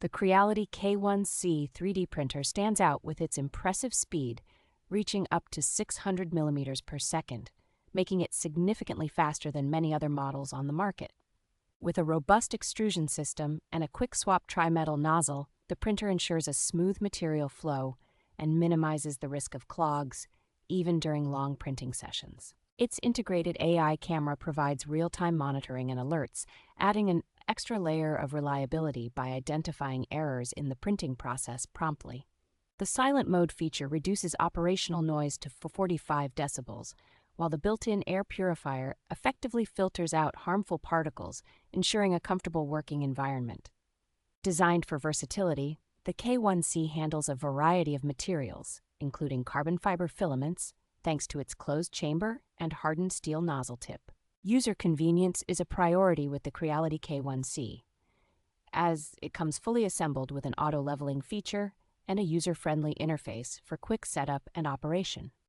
The Creality K1C 3D printer stands out with its impressive speed, reaching up to 600 millimeters per second, making it significantly faster than many other models on the market. With a robust extrusion system and a quick-swap tri-metal nozzle, the printer ensures a smooth material flow and minimizes the risk of clogs, even during long printing sessions. Its integrated AI camera provides real-time monitoring and alerts, adding an extra layer of reliability by identifying errors in the printing process promptly. The silent mode feature reduces operational noise to 45 decibels, while the built-in air purifier effectively filters out harmful particles, ensuring a comfortable working environment. Designed for versatility, the K1C handles a variety of materials, including carbon fiber filaments, thanks to its closed chamber and hardened steel nozzle tip. User convenience is a priority with the Creality K1C, as it comes fully assembled with an auto-leveling feature and a user-friendly interface for quick setup and operation.